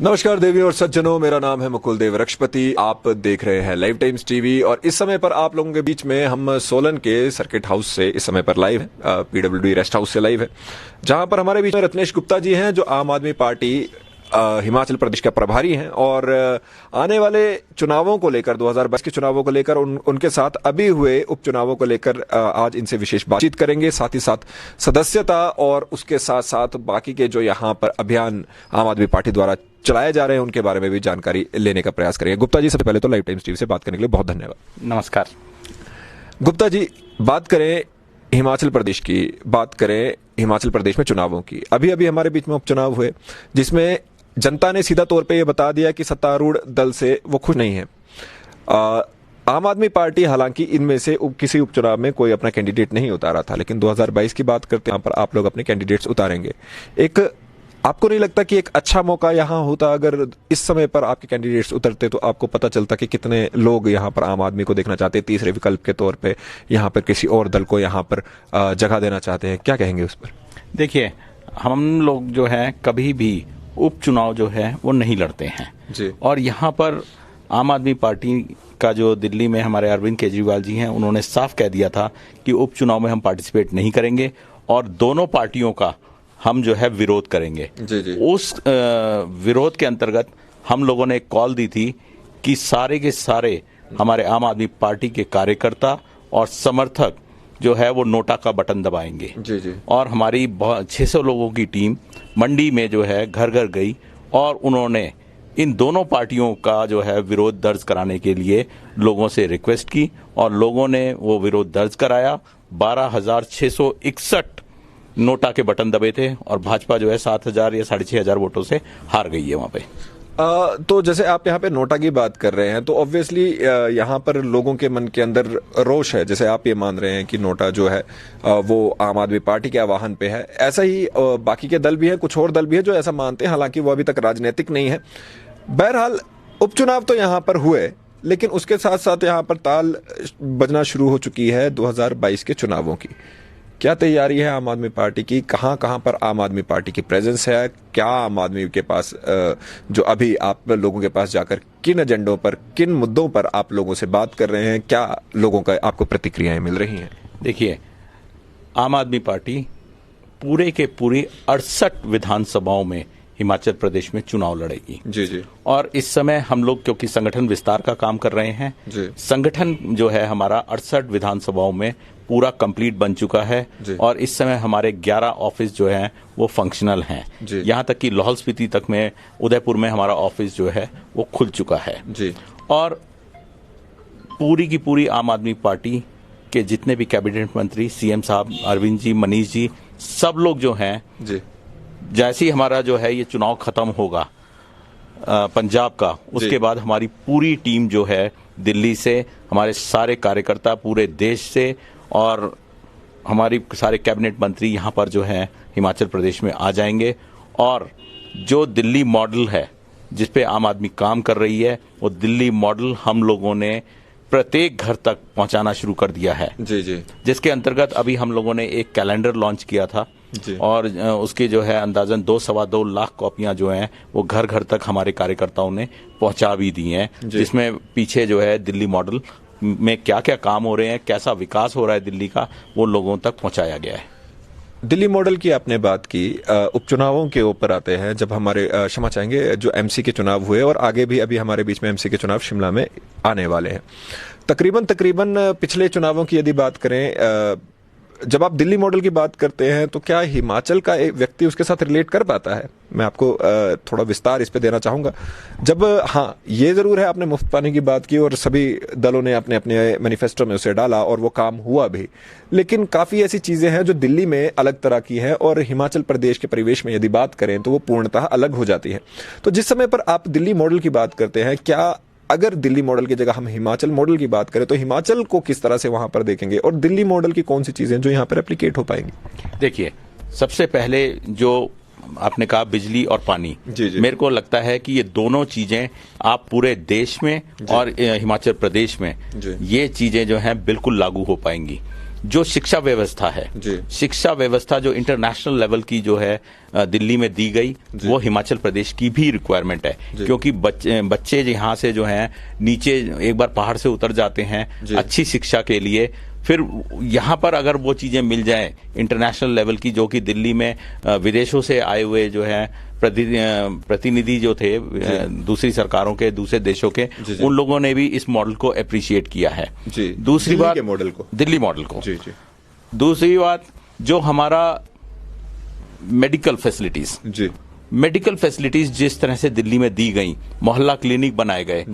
नमस्कार देवी और सज्जनों, मेरा नाम है मुकुल देव रक्षपति। आप देख रहे हैं लाइव टाइम्स टीवी और इस समय पर आप लोगों के बीच में हम सोलन के सर्किट हाउस से इस समय पर लाइव है, पीडब्ल्यूडी रेस्ट हाउस से लाइव है, जहां पर हमारे बीच में रत्नेश गुप्ता जी हैं जो आम आदमी पार्टी हिमाचल प्रदेश का प्रभारी हैं और आने वाले चुनावों को लेकर 2022 के चुनावों को लेकर उनके साथ अभी हुए उपचुनावों को लेकर आज इनसे विशेष बातचीत करेंगे। साथ ही साथ सदस्यता और उसके साथ साथ बाकी के जो यहाँ पर अभियान आम आदमी पार्टी द्वारा चलाए जा रहे हैं उनके बारे में भी जानकारी लेने का प्रयास करेंगे। गुप्ता जी, सबसे पहले तो लाइव टाइम्स टीवी से बात करने के लिए बहुत धन्यवाद। नमस्कार गुप्ता जी, बात करें हिमाचल प्रदेश की, बात करें हिमाचल प्रदेश में चुनावों की। अभी अभी हमारे बीच में उपचुनाव हुए जिसमें जनता ने सीधा तौर पे ये बता दिया कि सत्तारूढ़ दल से वो खुश नहीं है। आम आदमी पार्टी हालांकि इनमें से किसी उपचुनाव में कोई अपना कैंडिडेट नहीं उतारा था, लेकिन 2022 की बात करते हैं, यहाँ पर आप लोग अपने कैंडिडेट्स उतारेंगे। एक आपको नहीं लगता कि एक अच्छा मौका यहाँ होता अगर इस समय पर आपके कैंडिडेट्स उतरते, तो आपको पता चलता कि कितने लोग यहाँ पर आम आदमी को देखना चाहते हैं, तीसरे विकल्प के तौर पे यहाँ पर किसी और दल को यहाँ पर जगह देना चाहते हैं? क्या कहेंगे उस पर? देखिए, हम लोग जो है कभी भी उपचुनाव जो है वो नहीं लड़ते हैं जी। और यहाँ पर आम आदमी पार्टी का जो दिल्ली में हमारे अरविंद केजरीवाल जी हैं, उन्होंने साफ कह दिया था कि उपचुनाव में हम पार्टिसिपेट नहीं करेंगे और दोनों पार्टियों का हम जो है विरोध करेंगे। जी जी। उस विरोध के अंतर्गत हम लोगों ने एक कॉल दी थी कि सारे के सारे हमारे आम आदमी पार्टी के कार्यकर्ता और समर्थक जो है वो नोटा का बटन दबाएंगे। जी जी। और हमारी 600 लोगों की टीम मंडी में जो है घर घर गई और उन्होंने इन दोनों पार्टियों का जो है विरोध दर्ज कराने के लिए लोगों से रिक्वेस्ट की और लोगों ने वो विरोध दर्ज कराया। 12,661 नोटा के बटन दबे थे और भाजपा जो है 7,000 या 6,500 वोटों से हार गई है वहां पे। तो जैसे आप यहाँ पे नोटा की बात कर रहे हैं, तो ऑब्वियसली यहाँ पर लोगों के मन के अंदर रोष है। जैसे आप ये मान रहे हैं कि नोटा जो है वो आम आदमी पार्टी के आह्वान पे है, ऐसा ही बाकी के दल भी हैं, कुछ और दल भी हैं जो ऐसा मानते हैं, हालांकि वो अभी तक राजनीतिक नहीं है। बहरहाल उपचुनाव तो यहाँ पर हुए, लेकिन उसके साथ साथ यहाँ पर ताल बजना शुरू हो चुकी है 2022 के चुनावों की। क्या तैयारी है आम आदमी पार्टी की? कहां कहां पर आम आदमी पार्टी की प्रेजेंस है? क्या आम आदमी के पास जो अभी आप लोगों के पास जाकर किन एजेंडों पर, किन मुद्दों पर आप लोगों से बात कर रहे हैं? क्या लोगों का आपको प्रतिक्रियाएं मिल रही हैं? देखिए, आम आदमी पार्टी पूरे के पूरी 68 विधानसभाओं में हिमाचल प्रदेश में चुनाव लड़ेगी। जी जी। और इस समय हम लोग क्योंकि संगठन विस्तार का काम कर रहे हैं जी। संगठन जो है हमारा 68 विधानसभाओं में पूरा कंप्लीट बन चुका है और इस समय हमारे 11 ऑफिस जो हैं वो फंक्शनल हैं। यहाँ तक कि लाहौल स्पीति तक में, उदयपुर में हमारा ऑफिस जो है वो खुल चुका है जी। और पूरी की पूरी आम आदमी पार्टी के जितने भी कैबिनेट मंत्री, सीएम साहब, अरविंद जी, मनीष जी, सब लोग जो हैं जी, जैसे ही हमारा जो है ये चुनाव खत्म होगा पंजाब का, उसके बाद हमारी पूरी टीम जो है दिल्ली से, हमारे सारे कार्यकर्ता पूरे देश से और हमारी सारे कैबिनेट मंत्री यहाँ पर जो है हिमाचल प्रदेश में आ जाएंगे और जो दिल्ली मॉडल है जिस पे आम आदमी काम कर रही है, वो दिल्ली मॉडल हम लोगों ने प्रत्येक घर तक पहुंचाना शुरू कर दिया है। जी जी। जिसके अंतर्गत अभी हम लोगों ने एक कैलेंडर लॉन्च किया था और उसके जो है अंदाजन 2-2.25 लाख कॉपियां जो हैं वो घर घर तक हमारे कार्यकर्ताओं ने पहुंचा भी दी हैं, जिसमें पीछे जो है दिल्ली मॉडल में क्या क्या काम हो रहे हैं, कैसा विकास हो रहा है दिल्ली का, वो लोगों तक पहुंचाया गया है। दिल्ली मॉडल की आपने बात की, उपचुनावों के ऊपर आते हैं। जब हमारे क्षमा चाहेंगे जो एमसी के चुनाव हुए और आगे भी अभी हमारे बीच में एमसी के चुनाव शिमला में आने वाले हैं, तकरीबन पिछले चुनावों की यदि बात करें, जब आप दिल्ली मॉडल की बात करते हैं तो क्या हिमाचल का एक व्यक्ति उसके साथ रिलेट कर पाता है? मैं आपको थोड़ा विस्तार इस पे देना चाहूंगा। जब हाँ, ये जरूर है, आपने मुफ्त पानी की बात की और सभी दलों ने अपने अपने मैनिफेस्टो में उसे डाला और वो काम हुआ भी, लेकिन काफी ऐसी चीजें हैं जो दिल्ली में अलग तरह की है और हिमाचल प्रदेश के परिवेश में यदि बात करें तो वो पूर्णतः अलग हो जाती है। तो जिस समय पर आप दिल्ली मॉडल की बात करते हैं, क्या अगर दिल्ली मॉडल की जगह हम हिमाचल मॉडल की बात करें तो हिमाचल को किस तरह से वहां पर देखेंगे और दिल्ली मॉडल की कौन सी चीजें जो यहां पर एप्लीकेट हो पाएंगी? देखिए, सबसे पहले जो आपने कहा बिजली और पानी, जी। मेरे को लगता है कि ये दोनों चीजें आप पूरे देश में और हिमाचल प्रदेश में ये चीजें जो हैं बिल्कुल लागू हो पाएंगी। जो शिक्षा व्यवस्था है, शिक्षा व्यवस्था जो इंटरनेशनल लेवल की जो है दिल्ली में दी गई, वो हिमाचल प्रदेश की भी रिक्वायरमेंट है, क्योंकि बच्चे यहाँ से जो हैं नीचे एक बार पहाड़ से उतर जाते हैं अच्छी शिक्षा के लिए, फिर यहाँ पर अगर वो चीजें मिल जाएं इंटरनेशनल लेवल की, जो कि दिल्ली में विदेशों से आए हुए जो है प्रतिनिधि जो थे दूसरी सरकारों के, दूसरे देशों के, उन लोगों ने भी इस मॉडल को अप्रिशिएट किया है। दूसरी बात, मॉडल को, दिल्ली मॉडल को। दूसरी बात, जो हमारा मेडिकल फैसिलिटीज, मेडिकल फैसिलिटीज जिस तरह से दिल्ली में दी गई, मोहल्ला क्लिनिक बनाए गए,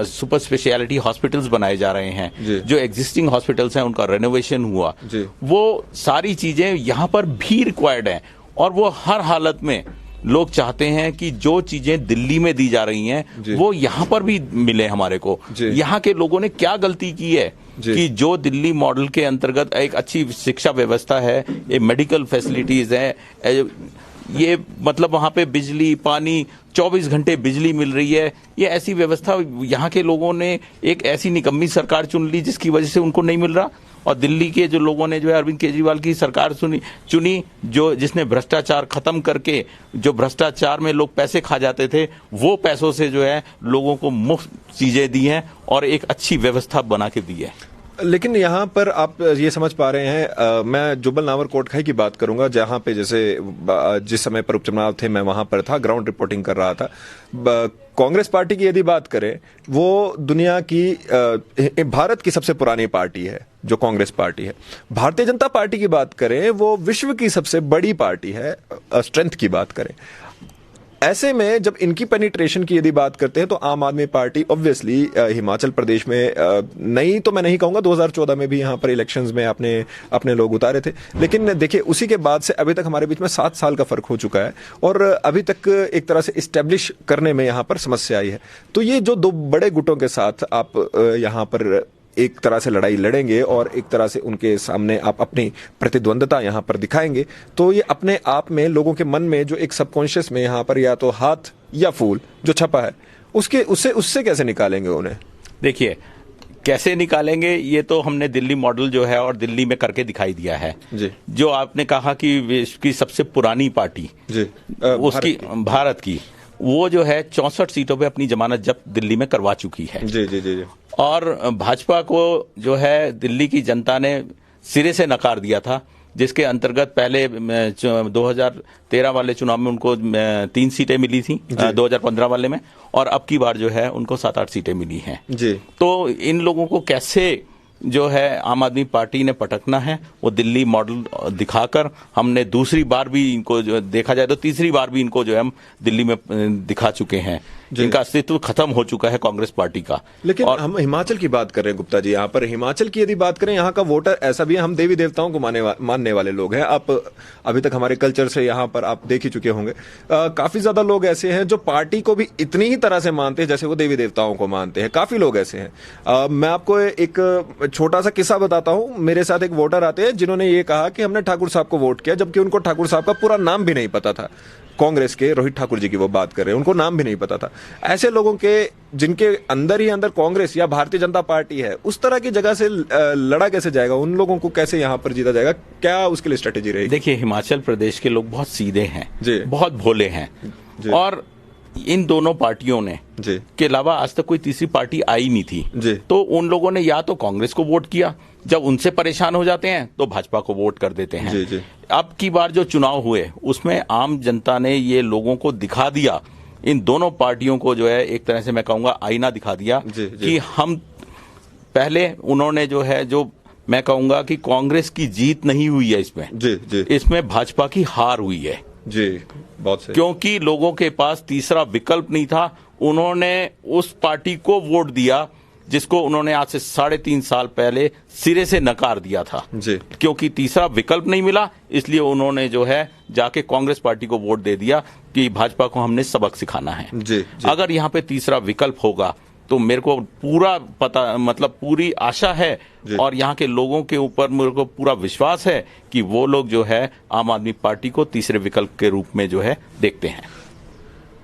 सुपर स्पेशलिटी हॉस्पिटल्स बनाए जा रहे हैं, जो एग्जिस्टिंग हॉस्पिटल्स हैं उनका रेनोवेशन हुआ, वो सारी चीजें यहाँ पर भी रिक्वायर्ड हैं। और वो हर हालत में लोग चाहते हैं कि जो चीजें दिल्ली में दी जा रही हैं वो यहाँ पर भी मिले हमारे को। यहाँ के लोगों ने क्या गलती की है कि जो दिल्ली मॉडल के अंतर्गत एक अच्छी शिक्षा व्यवस्था है, ये मेडिकल फैसिलिटीज है, ये मतलब वहां पे बिजली पानी 24 घंटे बिजली मिल रही है, ये ऐसी व्यवस्था यहाँ के लोगों ने एक ऐसी निकम्मी सरकार चुन ली जिसकी वजह से उनको नहीं मिल रहा। और दिल्ली के जो लोगों ने जो है अरविंद केजरीवाल की सरकार चुनी, जो जिसने भ्रष्टाचार खत्म करके, जो भ्रष्टाचार में लोग पैसे खा जाते थे, वो पैसों से जो है लोगों को मुफ्त चीजें दी हैं और एक अच्छी व्यवस्था बना के दी है। लेकिन यहाँ पर आप ये समझ पा रहे हैं, मैं जुब्बल नावर कोटखाई की बात करूंगा, जहां पे जैसे जिस समय पर उपचुनाव थे मैं वहां पर था, ग्राउंड रिपोर्टिंग कर रहा था। कांग्रेस पार्टी की यदि बात करें, वो दुनिया की भारत की सबसे पुरानी पार्टी है जो कांग्रेस पार्टी है। भारतीय जनता पार्टी की बात करें, वो विश्व की सबसे बड़ी पार्टी है, स्ट्रेंथ की बात करें। ऐसे में जब इनकी पेनिट्रेशन की यदि बात करते हैं तो आम आदमी पार्टी ऑब्वियसली हिमाचल प्रदेश में नहीं तो मैं नहीं कहूंगा, 2014 में भी यहां पर इलेक्शंस में अपने लोग उतारे थे, लेकिन देखिए उसी के बाद से अभी तक हमारे बीच में 7 साल का फर्क हो चुका है और अभी तक एक तरह से इस्टेब्लिश करने में यहां पर समस्या आई है। तो ये जो दो बड़े गुटों के साथ आप यहां पर एक तरह से लड़ाई लड़ेंगे और एक तरह से उनके सामने आप अपनी प्रतिद्वंदता यहां पर दिखाएंगे, तो ये अपने आप में लोगों के मन में जो एक सबकॉन्शियस में यहां पर या तो हाथ या फूल जो छपा है उससे कैसे निकालेंगे उन्हें? देखिए कैसे निकालेंगे, ये तो हमने दिल्ली मॉडल जो है और दिल्ली में करके दिखाई दिया है जी। जो आपने कहा कि विश्व की सबसे पुरानी पार्टी जी, उसकी भारत की, वो जो है 64 सीटों पे अपनी जमानत जब्त दिल्ली में करवा चुकी है जी जी जी जी। और भाजपा को जो है दिल्ली की जनता ने सिरे से नकार दिया था, जिसके अंतर्गत पहले 2013 वाले चुनाव में उनको 3 सीटें मिली थी, 2015 वाले में, और अब की बार जो है उनको 7-8 सीटें मिली हैं जी। तो इन लोगों को कैसे जो है आम आदमी पार्टी ने पटकना है, वो दिल्ली मॉडल दिखाकर हमने दूसरी बार भी इनको जो देखा जाए तो तीसरी बार भी इनको जो है हम दिल्ली में दिखा चुके हैं। इनका अस्तित्व खत्म हो चुका है कांग्रेस पार्टी का। लेकिन हम हिमाचल की बात कर रहे हैं गुप्ता जी, यहाँ पर हिमाचल की यदि बात करें, यहाँ का वोटर ऐसा भी है, हम देवी देवताओं को मानने वाले लोग हैं। आप अभी तक हमारे कल्चर से यहाँ पर आप देख ही चुके होंगे, काफी ज्यादा लोग ऐसे हैं जो पार्टी को भी इतनी ही तरह से मानते हैं जैसे वो देवी देवताओं को मानते हैं। काफी लोग ऐसे हैं। मैं आपको एक छोटा सा किस्सा बताता हूं। मेरे साथ एक वोटर आते हैं जिन्होंने ये कहा कि हमने ठाकुर साहब को वोट किया, जबकि उनको ठाकुर साहब का पूरा नाम भी नहीं पता था। कांग्रेस के रोहित ठाकुर जी की वो बात कर रहे हैं, उनको नाम भी नहीं पता था। ऐसे लोगों के जिनके अंदर ही अंदर कांग्रेस या भारतीय जनता पार्टी है, उस तरह की जगह से लड़ा कैसे जाएगा? उन लोगों को कैसे यहां पर जीता जाएगा? क्या उसके लिए स्ट्रेटेजी रहेगी? देखिए, हिमाचल प्रदेश के लोग बहुत सीधे हैं, बहुत भोले हैं, और इन दोनों पार्टियों ने के अलावा आज तक कोई तीसरी पार्टी आई नहीं थी। तो उन लोगों ने या तो कांग्रेस को वोट किया, जब उनसे परेशान हो जाते हैं तो भाजपा को वोट कर देते हैं। अब की बार जो चुनाव हुए उसमें आम जनता ने ये लोगों को दिखा दिया, इन दोनों पार्टियों को जो है एक तरह से मैं कहूंगा आईना दिखा दिया कि हम पहले उन्होंने जो है, जो मैं कहूंगा कि कांग्रेस की जीत नहीं हुई है इसमें, इसमें भाजपा की हार हुई है जी, बहुत सही। क्योंकि लोगों के पास तीसरा विकल्प नहीं था। उन्होंने उस पार्टी को वोट दिया जिसको उन्होंने आज से 3.5 साल पहले सिरे से नकार दिया था जी। क्योंकि तीसरा विकल्प नहीं मिला, इसलिए उन्होंने जो है जाके कांग्रेस पार्टी को वोट दे दिया कि भाजपा को हमने सबक सिखाना है जी। अगर यहाँ पे तीसरा विकल्प होगा तो मेरे को पूरा पता, मतलब पूरी आशा है और यहाँ के लोगों के ऊपर मेरे को पूरा विश्वास है कि वो लोग जो है आम आदमी पार्टी को तीसरे विकल्प के रूप में जो है देखते हैं।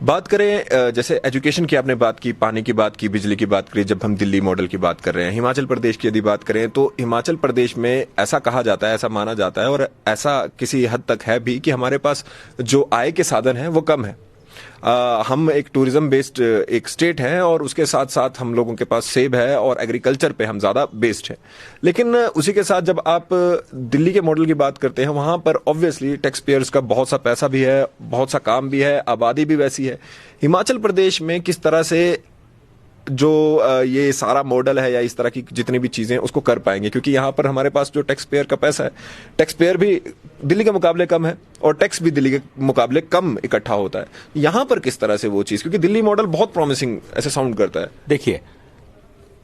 बात करें जैसे एजुकेशन की आपने बात की, पानी की बात की, बिजली की बात करी, जब हम दिल्ली मॉडल की बात कर रहे हैं, हिमाचल प्रदेश की यदि बात करें तो हिमाचल प्रदेश में ऐसा कहा जाता है, ऐसा माना जाता है और ऐसा किसी हद तक है भी कि हमारे पास जो आय के साधन हैं वो कम है। हम एक टूरिज्म बेस्ड एक स्टेट है और उसके साथ साथ हम लोगों के पास सेब है और एग्रीकल्चर पे हम ज़्यादा बेस्ड है। लेकिन उसी के साथ जब आप दिल्ली के मॉडल की बात करते हैं, वहाँ पर ऑब्वियसली टैक्स पेयर्स का बहुत सा पैसा भी है, बहुत सा काम भी है, आबादी भी वैसी है। हिमाचल प्रदेश में किस तरह से जो ये सारा मॉडल है या इस तरह की जितनी भी चीज़ें उसको कर पाएंगे, क्योंकि यहाँ पर हमारे पास जो टैक्स पेयर का पैसा है, टैक्स पेयर भी दिल्ली के मुकाबले कम है और टैक्स भी दिल्ली के मुकाबले कम इकट्ठा होता है। यहाँ पर किस तरह से वो चीज़, क्योंकि दिल्ली मॉडल बहुत प्रॉमिसिंग ऐसे साउंड करता है। देखिए,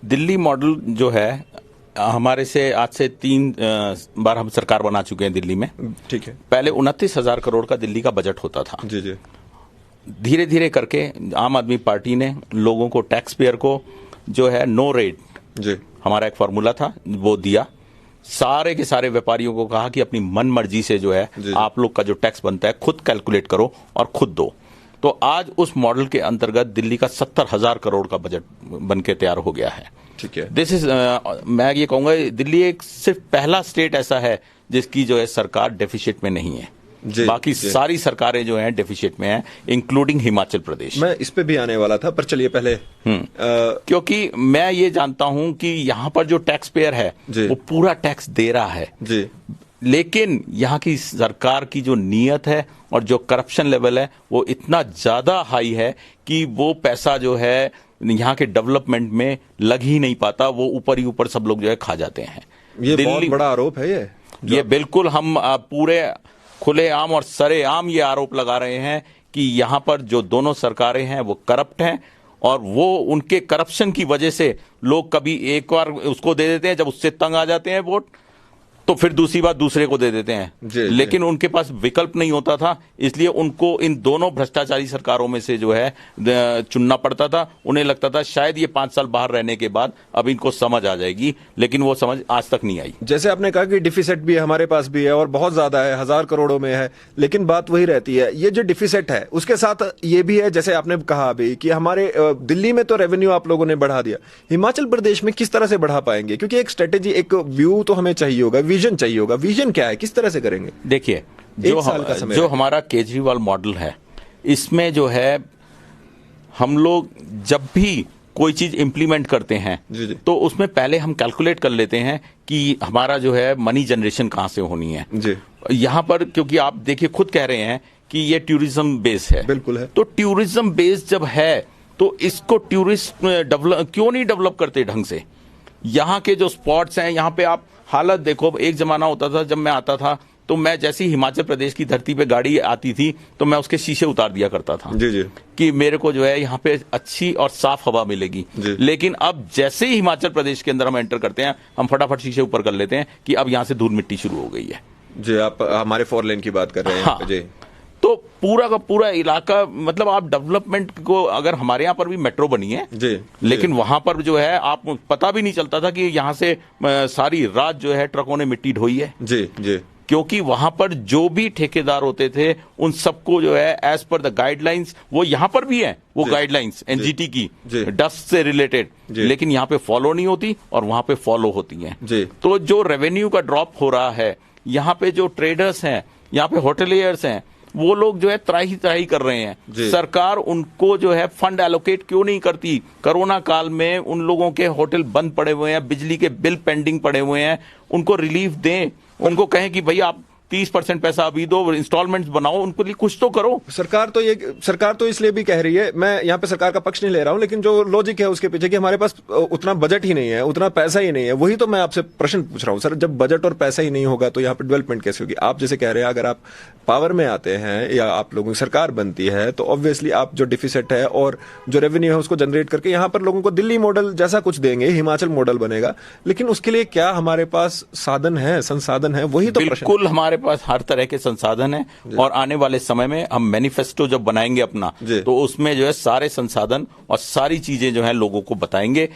दिल्ली मॉडल जो है हमारे से आज से 3 बार हम सरकार बना चुके हैं दिल्ली में। ठीक है। पहले 29,000 करोड़ का दिल्ली का बजट होता था। जी जी। धीरे धीरे करके आम आदमी पार्टी ने लोगों को, टैक्स पेयर को जो है नो रेट, जी, हमारा एक फॉर्मूला था वो दिया। सारे के सारे व्यापारियों को कहा कि अपनी मन मर्जी से जो है आप लोग का जो टैक्स बनता है खुद कैलकुलेट करो और खुद दो। तो आज उस मॉडल के अंतर्गत दिल्ली का 70,000 करोड़ का बजट बन के तैयार हो गया है। ठीक है। दिस इज मैं ये कहूंगा दिल्ली एक सिर्फ पहला स्टेट ऐसा है जिसकी जो है सरकार डेफिसिट में नहीं है। बाकी सारी सरकारें जो हैं डेफिसिट में हैं, इंक्लूडिंग हिमाचल प्रदेश। मैं इस पे भी आने वाला था, पर चलिए पहले क्योंकि मैं ये जानता हूं कि यहाँ पर जो टैक्स पेयर है वो पूरा टैक्स दे रहा है जी, लेकिन यहाँ की सरकार की जो नीयत है और जो करप्शन लेवल है वो इतना ज्यादा हाई है कि वो पैसा जो है यहाँ के डेवलपमेंट में लग ही नहीं पाता, वो ऊपर ही ऊपर सब लोग जो है खा जाते हैं। ये बहुत बड़ा आरोप है ये बिल्कुल हम पूरे खुलेआम और सरेआम ये आरोप लगा रहे हैं कि यहाँ पर जो दोनों सरकारें हैं वो करप्ट हैं और वो उनके करप्शन की वजह से लोग कभी एक बार उसको दे देते हैं, जब उससे तंग आ जाते हैं वोट तो फिर दूसरी बात दूसरे को दे देते हैं। लेकिन उनके पास विकल्प नहीं होता था, इसलिए उनको इन दोनों भ्रष्टाचारी सरकारों में से जो है चुनना पड़ता था। उन्हें लगता था शायद ये 5 साल बाहर रहने के बाद अब इनको समझ आ जाएगी, लेकिन वो समझ आज तक नहीं आई। जैसे आपने कहा कि डिफिसिट भी हमारे पास भी है और बहुत ज्यादा है, 1000 करोड़ों में है, लेकिन बात वही रहती है, ये जो डिफिसिट है उसके साथ ये भी है, जैसे आपने कहा अभी कि हमारे दिल्ली में तो रेवेन्यू आप लोगों ने बढ़ा दिया, हिमाचल प्रदेश में किस तरह से बढ़ा पाएंगे? क्योंकि एक स्ट्रेटेजी, एक व्यू तो हमें चाहिए होगा, विजन चाहिए होगा। विजन क्या है, किस तरह से करेंगे? देखिए, जो हमारा केजरीवाल मॉडल है, इसमें जो है हम लोग जब भी कोई चीज इंप्लीमेंट करते हैं जी। तो उसमें पहले हम कैलकुलेट कर लेते हैं कि हमारा जो है मनी जनरेशन कहां से होनी है जी। यहां पर क्योंकि आप देखिए खुद कह रहे हैं कि ये टूरिज्म बेस है। बिल्कुल है। तो टूरिज्म बेस जब है तो इसको टूरिस्ट क्यों नहीं डेवलप करते ढंग से? यहाँ के जो स्पॉट्स हैं, यहाँ पे आप हालत देखो। एक जमाना होता था जब मैं आता था तो मैं जैसे ही हिमाचल प्रदेश की धरती पे गाड़ी आती थी तो मैं उसके शीशे उतार दिया करता था जी। कि मेरे को जो है यहाँ पे अच्छी और साफ हवा मिलेगी। लेकिन अब जैसे ही हिमाचल प्रदेश के अंदर हम एंटर करते हैं, हम फटाफट शीशे ऊपर कर लेते हैं कि अब यहाँ से धूल मिट्टी शुरू हो गई है। जी, आप हमारे 4 लेन की बात कर रहे हैं। हाँ। जी। तो पूरा का पूरा इलाका, मतलब आप डेवलपमेंट को, अगर हमारे यहाँ पर भी मेट्रो बनी है जी, लेकिन वहां पर जो है आप पता भी नहीं चलता था कि यहाँ से सारी रात जो है ट्रकों ने मिट्टी ढोई है। जी जी। क्योंकि वहां पर जो भी ठेकेदार होते थे उन सबको जो है एज पर द गाइडलाइंस, वो यहाँ पर भी है वो गाइडलाइंस एनजीटी की डस्ट से रिलेटेड, लेकिन यहाँ पे फॉलो नहीं होती और वहां पे फॉलो होती है। तो जो रेवेन्यू का ड्रॉप हो रहा है, यहाँ पे जो ट्रेडर्स हैं, यहाँ पे होटलियर्स हैं, वो लोग जो है त्राही कर रहे हैं। सरकार उनको जो है फंड एलोकेट क्यों नहीं करती? कोरोना काल में उन लोगों के होटल बंद पड़े हुए हैं, बिजली के बिल पेंडिंग पड़े हुए हैं, उनको रिलीफ दें, उनको कहें कि भाई आप 30% पैसा अभी दो, इंस्टॉलमेंट्स बनाओ, उनको लिए कुछ तो करो। सरकार तो इसलिए भी कह रही है, मैं यहाँ पे सरकार का पक्ष नहीं ले रहा हूँ, लेकिन जो लॉजिक है उसके पीछे कि हमारे पास उतना बजट ही नहीं है, उतना पैसा ही नहीं है, वही तो मैं आपसे प्रश्न पूछ रहा हूँ। सर, जब बजट और पैसा ही नहीं होगा तो यहाँ पे डेवलपमेंट कैसे होगी? आप जैसे कह रहे हैं, अगर आप पावर में आते हैं या आप लोगों की सरकार बनती है तो ऑब्वियसली आप जो डिफिसिट है और जो रेवेन्यू है उसको जनरेट करके यहाँ पर लोगों को दिल्ली मॉडल जैसा कुछ देंगे, हिमाचल मॉडल बनेगा, लेकिन उसके लिए क्या हमारे पास साधन है, संसाधन है? वही तो बिल्कुल हमारे पास हर तरह के संसाधन है और आने वाले समय में हम मैनिफेस्टो जब बनाएंगे अपना तो उसमें जो है सारे संसाधन और सारी चीजें जो है लोगों को बताएंगे।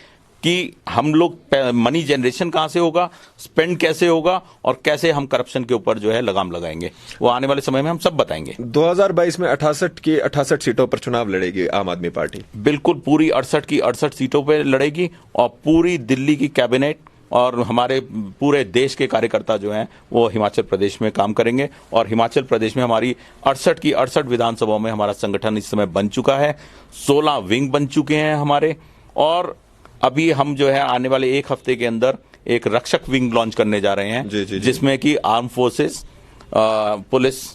कि हम लोग मनी जनरेशन कहां से होगा, स्पेंड कैसे होगा और कैसे हम करप्शन के ऊपर जो है लगाम लगाएंगे, वो आने वाले समय में हम सब बताएंगे। 2022 में 68 की 68 सीटों पर चुनाव लड़ेगी आम आदमी पार्टी। बिल्कुल, पूरी 68 की 68 सीटों पर लड़ेगी और पूरी दिल्ली की कैबिनेट और हमारे पूरे देश के कार्यकर्ता जो हैं वो हिमाचल प्रदेश में काम करेंगे। और हिमाचल प्रदेश में हमारी 68 की 68 विधानसभाओं में हमारा संगठन इस समय बन चुका है, 16 विंग बन चुके हैं हमारे। और अभी हम जो है आने वाले एक हफ्ते के अंदर एक रक्षक विंग लॉन्च करने जा रहे हैं, जिसमें कि आर्म फोर्सेस, पुलिस,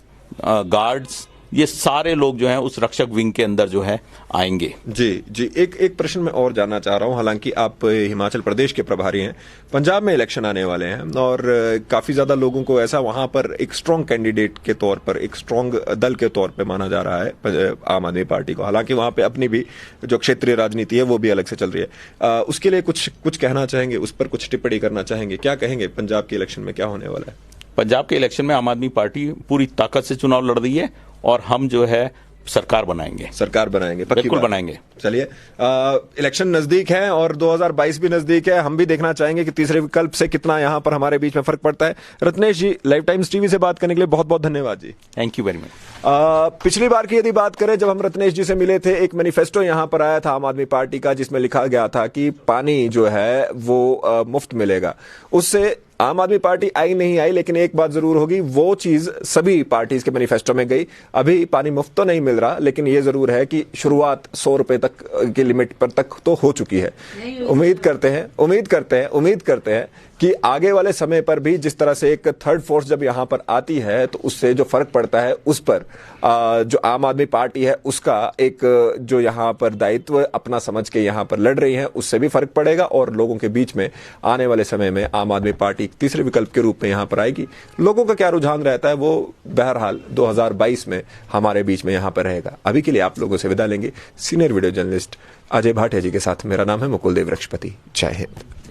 गार्ड्स, ये सारे लोग जो हैं उस रक्षक विंग के अंदर जो है आएंगे। जी, एक प्रश्न मैं और जानना चाह रहा हूं। हालांकि आप हिमाचल प्रदेश के प्रभारी हैं, पंजाब में इलेक्शन आने वाले हैं और काफी ज्यादा लोगों को ऐसा वहां पर एक स्ट्रांग कैंडिडेट के तौर पर, एक स्ट्रांग दल के तौर पर माना जा रहा है आम आदमी पार्टी को। हालांकि वहां पे अपनी भी जो क्षेत्रीय राजनीति है वो भी अलग से चल रही है। उसके लिए कुछ कहना चाहेंगे, उस पर कुछ टिप्पणी करना चाहेंगे? क्या कहेंगे पंजाब के इलेक्शन में क्या होने वाला है? पंजाब के इलेक्शन में आम आदमी पार्टी पूरी ताकत से चुनाव लड़ रही है और हम जो है सरकार बनाएंगे। बिल्कुल बनाएंगे। चलिए, इलेक्शन नजदीक है और 2022 भी नजदीक है। हम भी देखना चाहेंगे कि तीसरे विकल्प से कितना यहां पर हमारे बीच में फर्क पड़ता है। Ratnesh ji, live times TV से बात करने के लिए बहुत बहुत धन्यवाद जी। Thank you very much. पिछली बार की यदि बात करें, जब हम रत्नेश जी से मिले थे, एक मैनिफेस्टो यहां पर आया था आम आदमी पार्टी का, जिसमें लिखा गया था कि पानी जो है वो मुफ्त मिलेगा। उससे आम आदमी पार्टी आई नहीं आई, लेकिन एक बात जरूर होगी, वो चीज सभी पार्टीज के मैनिफेस्टो में गई। अभी पानी मुफ्त तो नहीं मिल रहा, लेकिन ये जरूर है कि शुरुआत 100 रुपए तक की लिमिट पर तक तो हो चुकी है। उम्मीद करते हैं कि आगे वाले समय पर भी जिस तरह से एक थर्ड फोर्स जब यहां पर आती है तो उससे जो फर्क पड़ता है, उस पर जो आम आदमी पार्टी है उसका एक जो यहां पर दायित्व अपना समझ के यहां पर लड़ रही है, उससे भी फर्क पड़ेगा और लोगों के बीच में आने वाले समय में आम आदमी पार्टी तीसरे विकल्प के रूप में यहां पर आएगी। लोगों का क्या रुझान रहता है वो बहरहाल 2022 में हमारे बीच में यहां पर रहेगा। अभी के लिए आप लोगों से विदा लेंगे। Senior video journalist Ajay Bhatia ji के साथ मेरा नाम है मुकुल देव रक्षपति। जय हिंद।